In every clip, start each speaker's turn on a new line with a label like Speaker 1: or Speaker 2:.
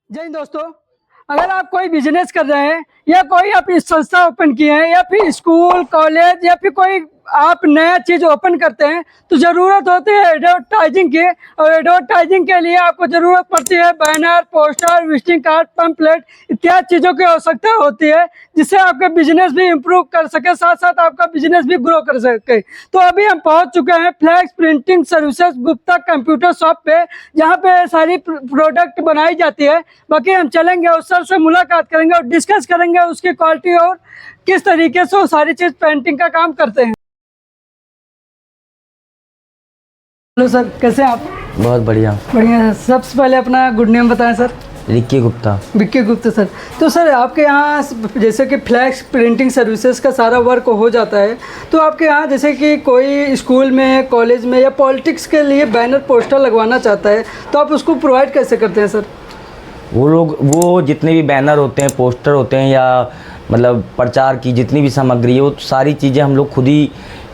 Speaker 1: जय हिंद दोस्तों। अगर आप कोई बिजनेस कर रहे हैं या कोई अपनी संस्था ओपन किए हैं या फिर स्कूल कॉलेज या फिर कोई आप नया चीज ओपन करते हैं तो जरूरत होती है एडवर्टाइजिंग की। और एडवर्टाइजिंग के लिए आपको जरूरत पड़ती है banner, poster, visiting card, pamphlet इत्यादि चीजों की आवश्यकता होती है, जिससे आपके बिजनेस भी इम्प्रूव कर सके, साथ साथ आपका बिजनेस भी ग्रो कर सके। तो अभी हम पहुंच चुके हैं flex printing services Gupta computer shop पे, जहां पे सारी प्रोडक्ट बनाई जाती है। बाकी हम चलेंगे उस सर से मुलाकात करेंगे और डिस्कस करेंगे उसकी क्वालिटी और किस तरीके से वो सारी चीज पेंटिंग का काम करते हैं। हेलो सर, कैसे हैं आप?
Speaker 2: बहुत बढ़िया।
Speaker 1: बढ़िया सर। सबसे पहले अपना गुड नेम बताएं सर।
Speaker 2: विक्की गुप्ता।
Speaker 1: विक्की गुप्ता सर। तो सर आपके यहाँ जैसे कि फ्लैक्स प्रिंटिंग सर्विसेज का सारा वर्क हो जाता है, तो आपके यहाँ जैसे कि कोई स्कूल में, कॉलेज में या पॉलिटिक्स के लिए बैनर, पोस्टर लगवाना चाहता है तो आप उसको प्रोवाइड कैसे करते हैं सर?
Speaker 2: वो जितने भी बैनर होते हैं, पोस्टर होते हैं या मतलब प्रचार की जितनी भी सामग्री है, वो सारी चीज़ें हम लोग खुद ही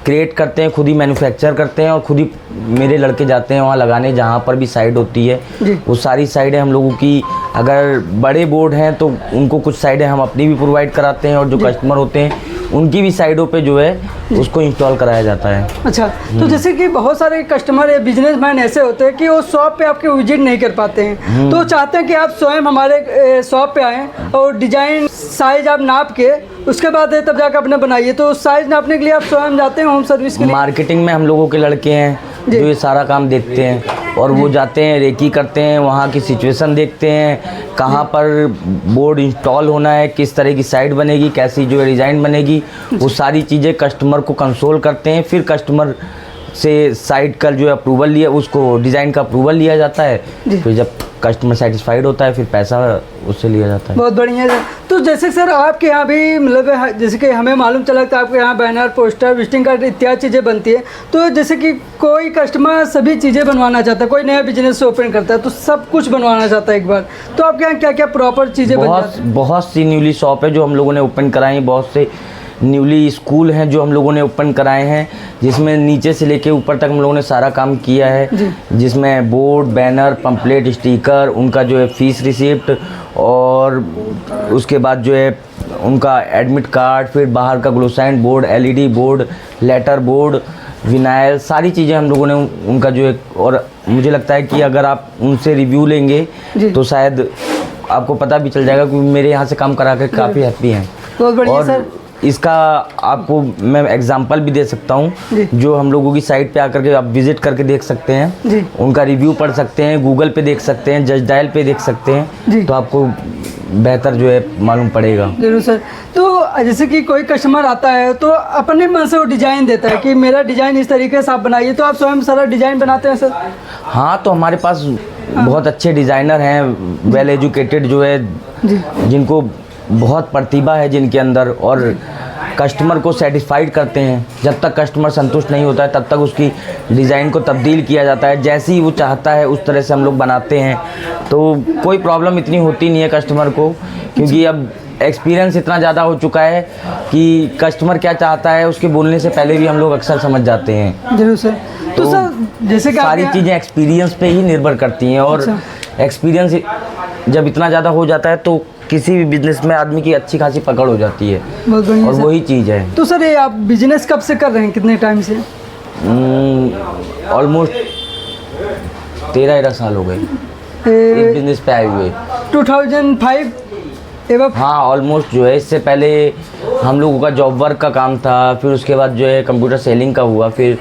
Speaker 2: क्रिएट करते हैं, खुद ही मैन्युफैक्चर करते हैं और खुद ही मेरे लड़के जाते हैं वहाँ लगाने, जहाँ पर भी साइड होती है वो सारी साइडें हम लोगों की। अगर बड़े बोर्ड हैं तो उनको कुछ साइडें हम अपनी भी प्रोवाइड कराते हैं और जो कस्टमर होते हैं उनकी भी साइडों पे जो है उसको इंस्टॉल कराया जाता है।
Speaker 1: अच्छा, तो जैसे कि बहुत सारे कस्टमर या बिजनेसमैन ऐसे होते हैं कि वो शॉप पे आपके विजिट नहीं कर पाते हैं, तो चाहते हैं कि आप स्वयं हमारे शॉप पे आएँ और डिजाइन साइज आप नाप के उसके बाद तब जाकर अपने बनाइए। तो साइज नापने के लिए आप स्वयं जाते हैं होम सर्विस के लिए?
Speaker 2: मार्केटिंग में हम लोगों के लड़के हैं जो ये सारा काम देखते हैं और वो जाते हैं, रेकी करते हैं, वहाँ की सिचुएशन देखते हैं, कहाँ पर बोर्ड इंस्टॉल होना है, किस तरह की साइट बनेगी, कैसी जो है डिज़ाइन बनेगी, वो सारी चीज़ें कस्टमर को कंसोल करते हैं। फिर कस्टमर से साइट का जो है अप्रूवल लिया, उसको डिज़ाइन का अप्रूवल लिया जाता है। फिर जब कस्टमर सेटिस्फाइड होता है फिर पैसा उससे लिया जाता है।
Speaker 1: बहुत बढ़िया सर। तो जैसे सर आपके यहाँ भी मतलब जैसे कि हमें मालूम चला कि आपके यहाँ बैनर, पोस्टर, विजिटिंग कार्ड इत्यादि चीज़ें बनती है, तो जैसे कि कोई कस्टमर सभी चीज़ें बनवाना चाहता है, कोई नया बिजनेस ओपन करता है तो सब कुछ बनवाना चाहता है एक बार, तो आपके यहाँ क्या क्या प्रॉपर चीज़ें बन जाती हैं?
Speaker 2: बहुत सी न्यूली शॉप है जो हम लोगों ने ओपन कराई, बहुत से न्यूली स्कूल हैं जो हम लोगों ने ओपन कराए हैं, जिसमें नीचे से लेके ऊपर तक हम लोगों ने सारा काम किया है, जिसमें बोर्ड, बैनर, पंपलेट, स्टिकर, उनका जो है फीस रिसिप्ट और उसके बाद जो है उनका एडमिट कार्ड, फिर बाहर का glow sign board, LED board, letter board, vinyl, सारी चीज़ें हम लोगों ने उनका जो है। और मुझे लगता है कि अगर आप उनसे रिव्यू लेंगे तो शायद आपको पता भी चल जाएगा कि मेरे यहाँ से काम करा कर काफ़ी हैप्पी हैं।
Speaker 1: बहुत बढ़िया सर।
Speaker 2: इसका आपको मैं एग्जांपल भी दे सकता हूँ, जो हम लोगों की साइट पे आकर के आप विजिट करके देख सकते हैं, उनका रिव्यू पढ़ सकते हैं, गूगल पे देख सकते हैं, जज डायल पे देख सकते हैं, तो आपको बेहतर जो है मालूम पड़ेगा।
Speaker 1: जरूर सर। तो जैसे कि कोई कस्टमर आता है तो अपने मन से वो डिज़ाइन देता है कि मेरा डिज़ाइन इस तरीके से आप बनाइए, तो आप स्वयं सारा डिज़ाइन बनाते हैं सर?
Speaker 2: हाँ, तो हमारे पास बहुत अच्छे डिज़ाइनर हैं, वेल एजुकेटेड जो है, जिनको बहुत प्रतिभा है जिनके अंदर, और कस्टमर को सेटिस्फाइड करते हैं। जब तक कस्टमर संतुष्ट नहीं होता है तब तक उसकी डिज़ाइन को तब्दील किया जाता है, जैसी वो चाहता है उस तरह से हम लोग बनाते हैं। तो कोई प्रॉब्लम इतनी होती नहीं है कस्टमर को, क्योंकि अब एक्सपीरियंस इतना ज़्यादा हो चुका है कि कस्टमर क्या चाहता है उसके बोलने से पहले भी हम लोग अक्सर समझ जाते हैं।
Speaker 1: जरूर सर। तो सर जैसे कि
Speaker 2: सारी चीज़ें एक्सपीरियंस पे ही निर्भर करती हैं, और एक्सपीरियंस जब इतना ज़्यादा हो जाता है तो किसी भी बिजनेस में आदमी की अच्छी खासी पकड़ हो जाती है, और वही चीज़ है।
Speaker 1: तो सर ये आप बिजनेस कब से कर रहे हैं, कितने टाइम से?
Speaker 2: ऑलमोस्ट 13 साल हो गए इस बिजनेस पे आए हुए।
Speaker 1: 2005 एवं?
Speaker 2: हाँ, ऑलमोस्ट जो है। इससे पहले हम लोगों का जॉब वर्क का काम था, फिर उसके बाद जो है कंप्यूटर सेलिंग का हुआ, फिर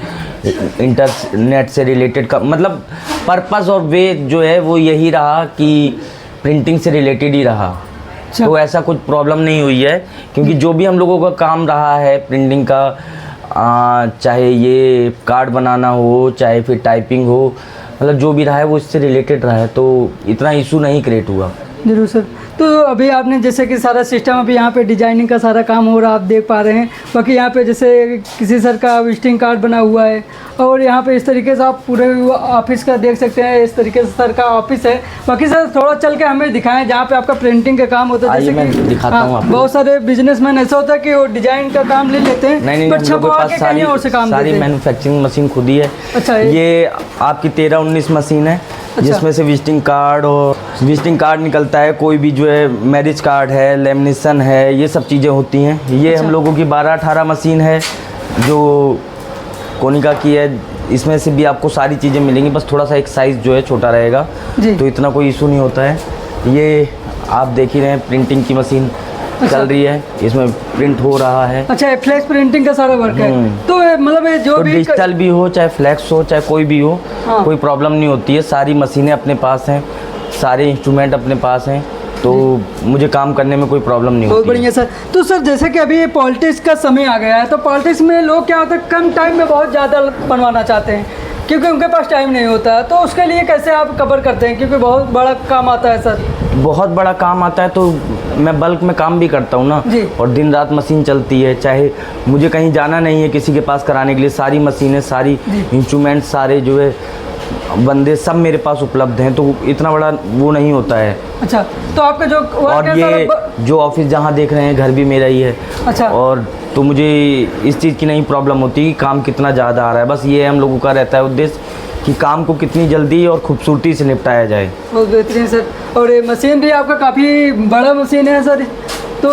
Speaker 2: इंटरनेट से रिलेटेड का, मतलब पर्पस और वे जो है वो यही रहा कि प्रिंटिंग से रिलेटेड ही रहा। तो ऐसा कुछ प्रॉब्लम नहीं हुई है, क्योंकि जो भी हम लोगों का काम रहा है प्रिंटिंग का, चाहे ये कार्ड बनाना हो, चाहे फिर टाइपिंग हो, मतलब जो भी रहा है वो इससे रिलेटेड रहा है, तो इतना इशू नहीं क्रिएट हुआ।
Speaker 1: जरूर सर। तो अभी आपने जैसे कि सारा सिस्टम अभी यहाँ पे डिजाइनिंग का सारा काम हो रहा, आप देख पा रहे हैं। बाकी यहाँ पे जैसे किसी सर का विजिटिंग कार्ड बना हुआ है, और यहाँ पे इस तरीके से आप पूरे ऑफिस का देख सकते हैं, इस तरीके से सर का ऑफिस है। बाकी सर थोड़ा चल के हमें दिखाएं जहाँ पे आपका प्रिंटिंग का काम होता है। जैसे
Speaker 2: मैं दिखाता हूँ आपको।
Speaker 1: बहुत सारे बिजनेसमैन ऐसा होता है कि वो डिजाइन का काम ले लेते हैं,
Speaker 2: नहीं, सारी मैन्युफैक्चरिंग मशीन खुद ही है।
Speaker 1: अच्छा,
Speaker 2: ये आपकी 13-19 मशीन है, जिसमें से विजिटिंग कार्ड निकलता है, कोई भी जो है मैरिज कार्ड है, लेमिनेशन है, ये सब चीज़ें होती हैं। ये हम लोगों की 12-18 मशीन है जो कोनिका की है। इसमें से भी आपको सारी चीज़ें मिलेंगी, बस थोड़ा सा एक साइज़ जो है छोटा रहेगा, तो इतना कोई इशू नहीं होता है। ये आप देख ही रहे हैं, प्रिंटिंग की मशीन चल रही है, इसमें प्रिंट हो रहा है।
Speaker 1: अच्छा, फ्लैक्स प्रिंटिंग का सारा वर्क है। तो मतलब ये जो
Speaker 2: तो
Speaker 1: भी
Speaker 2: डिजिटल भी हो, चाहे फ्लैक्स हो, चाहे कोई भी हो, कोई प्रॉब्लम नहीं होती है। सारी मशीनें अपने पास हैं, सारे इंस्ट्रूमेंट अपने पास हैं, तो मुझे काम करने में कोई प्रॉब्लम नहीं
Speaker 1: बहुत
Speaker 2: होती है।
Speaker 1: बढ़िया सर। तो सर जैसे कि अभी पॉलिटिक्स का समय आ गया है, तो पॉलिटिक्स में लोग क्या होता है, कम टाइम में बहुत ज़्यादा बनवाना चाहते हैं क्योंकि उनके पास टाइम नहीं होता है। तो उसके लिए कैसे आप कवर करते हैं, क्योंकि बहुत बड़ा काम आता है सर?
Speaker 2: बहुत बड़ा काम आता है, तो मैं बल्क में काम भी करता हूँ ना, और दिन रात मशीन चलती है। चाहे मुझे कहीं जाना नहीं है किसी के पास कराने के लिए, सारी मशीनें, सारी इंस्ट्रूमेंट, सारे जो है बंदे सब मेरे पास उपलब्ध हैं, तो इतना बड़ा वो नहीं होता है।
Speaker 1: अच्छा, तो आपका जो
Speaker 2: और ये जो ऑफिस जहाँ देख रहे हैं, घर भी मेरा ही है।
Speaker 1: अच्छा।
Speaker 2: और तो मुझे इस चीज़ की नहीं प्रॉब्लम होती कि काम कितना ज़्यादा आ रहा है। बस ये हम लोगों का रहता है उद्देश्य कि काम को कितनी जल्दी और खूबसूरती से निपटाया जाए।
Speaker 1: बहुत बेहतरीन सर। और ये मशीन भी आपका काफ़ी बड़ा मशीन है सर। तो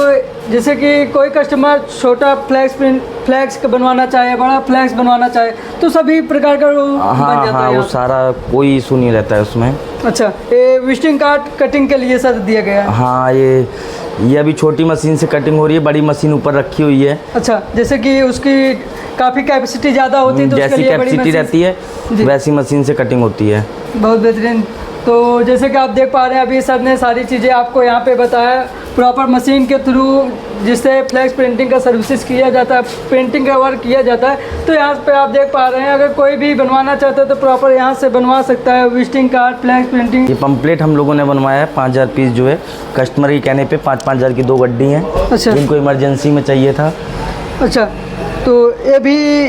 Speaker 1: जैसे कि कोई कस्टमर छोटा फ्लैक्स बनवाना चाहे, बड़ा फ्लैक्स बनवाना चाहे, तो सभी प्रकार का वो बन जाता है।
Speaker 2: वो सारा कोई इशू नहीं रहता है उसमें।
Speaker 1: अच्छा, ये विजिटिंग कार्ड कटिंग के लिए सर दिया गया है?
Speaker 2: हाँ, ये अभी छोटी मशीन से कटिंग हो रही है, बड़ी मशीन ऊपर रखी हुई है।
Speaker 1: अच्छा, जैसे कि उसकी काफ़ी कैपेसिटी ज़्यादा होती है, तो
Speaker 2: जैसी कैपेसिटी रहती है वैसी मशीन से कटिंग होती है।
Speaker 1: बहुत बेहतरीन। तो जैसे कि आप देख पा रहे हैं, अभी सर ने सारी चीज़ें आपको यहाँ पे बताया, प्रॉपर मशीन के थ्रू जिससे फ्लैक्स प्रिंटिंग का सर्विसेज किया जाता है, प्रिंटिंग का वर्क किया जाता है। तो यहाँ पे आप देख पा रहे हैं, अगर कोई भी बनवाना चाहता है तो प्रॉपर यहाँ से बनवा सकता है। Visiting card, flex printing.
Speaker 2: ये पंपलेट हम लोगों ने बनवाया है 5000 पीस, जो है कस्टमर के कहने पे 5-5 हज़ार की 2 गड्डी हैं।
Speaker 1: अच्छा।
Speaker 2: जिनको इमरजेंसी में चाहिए था।
Speaker 1: अच्छा, तो ये भी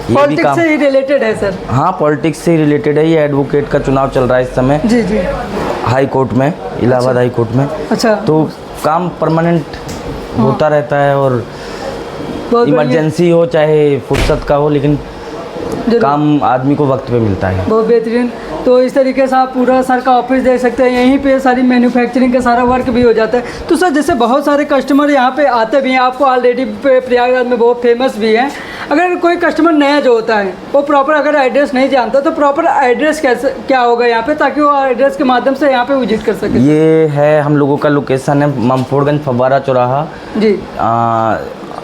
Speaker 1: पॉलिटिक्स से ही रिलेटेड है सर?
Speaker 2: हाँ, पॉलिटिक्स से ही रिलेटेड है। ये एडवोकेट का चुनाव चल रहा है इस समय।
Speaker 1: जी जी।
Speaker 2: हाई कोर्ट में, इलाहाबाद हाई कोर्ट में।
Speaker 1: अच्छा।
Speaker 2: तो काम परमानेंट होता रहता है, और इमरजेंसी हो चाहे फुर्सत का हो, लेकिन काम आदमी को वक्त पे मिलता है।
Speaker 1: बहुत बेहतरीन। तो इस तरीके से आप पूरा सर का ऑफिस देख सकते हैं, यहीं पे सारी मैन्युफैक्चरिंग का सारा वर्क भी हो जाता है। तो सर जैसे बहुत सारे कस्टमर यहाँ पे आते भी हैं, आपको ऑलरेडी प्रयागराज में बहुत फेमस भी हैं। अगर कोई कस्टमर नया जो होता है वो प्रॉपर अगर एड्रेस नहीं जानता, तो प्रॉपर एड्रेस कैसे क्या होगा यहाँ पे, ताकि वो एड्रेस के माध्यम से यहाँ पे विजिट कर सके?
Speaker 2: ये है हम लोगों का लोकेशन है ममफोड़गंज फव्वारा चौराहा जी,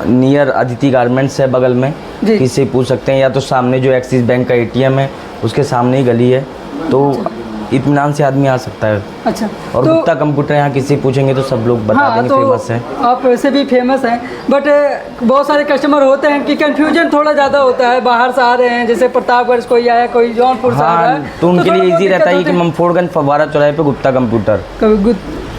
Speaker 2: नियर अदिति गारमेंट्स है बगल में। किसी पूछ सकते हैं, या तो सामने जो एक्सिस बैंक का ATM है उसके सामने ही गली है, तो इत्मीनान से आदमी आ सकता है।
Speaker 1: अच्छा।
Speaker 2: और
Speaker 1: तो
Speaker 2: गुप्ता कंप्यूटर यहाँ किसी पूछेंगे तो सब लोग बता देंगे,
Speaker 1: तो
Speaker 2: फेमस है।
Speaker 1: आप वैसे भी फेमस हैं, बट बहुत सारे कस्टमर होते हैं कि कंफ्यूजन थोड़ा ज़्यादा होता है, बाहर से आ रहे हैं, जैसे प्रतापगढ़ से कोई आया, कोई जौनपुर से आ रहा है,
Speaker 2: तो उनके लिए ईजी रहता है कि ममफोड़गंज फव्वारा चौराहे पे गुप्ता कंप्यूटर,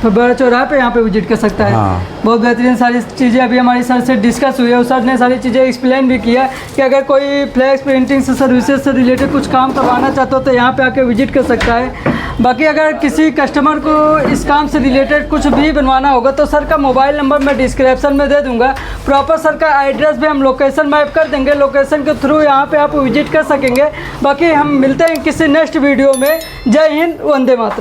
Speaker 1: फव्वारा चौराहे पे यहाँ पे विजिट कर सकता है।
Speaker 2: हाँ।
Speaker 1: बहुत बेहतरीन सारी चीज़ें अभी हमारी सर से डिस्कस हुई है, सर ने सारी चीज़ें एक्सप्लेन भी किया कि अगर कोई फ्लैक्स प्रिंटिंग से सर्विसेज से रिलेटेड कुछ काम करवाना चाहता हो तो यहाँ पे आके विजिट कर सकता है। बाकी अगर किसी कस्टमर को इस काम से रिलेटेड कुछ भी बनवाना होगा तो सर का मोबाइल नंबर मैं डिस्क्रिप्शन में दे दूँगा। प्रॉपर सर का एड्रेस भी हम लोकेशन मैप कर देंगे, लोकेशन के थ्रू यहाँ पर आप विजिट कर सकेंगे। बाकी हम मिलते हैं किसी नेक्स्ट वीडियो में। जय हिंद, वंदे मातरम।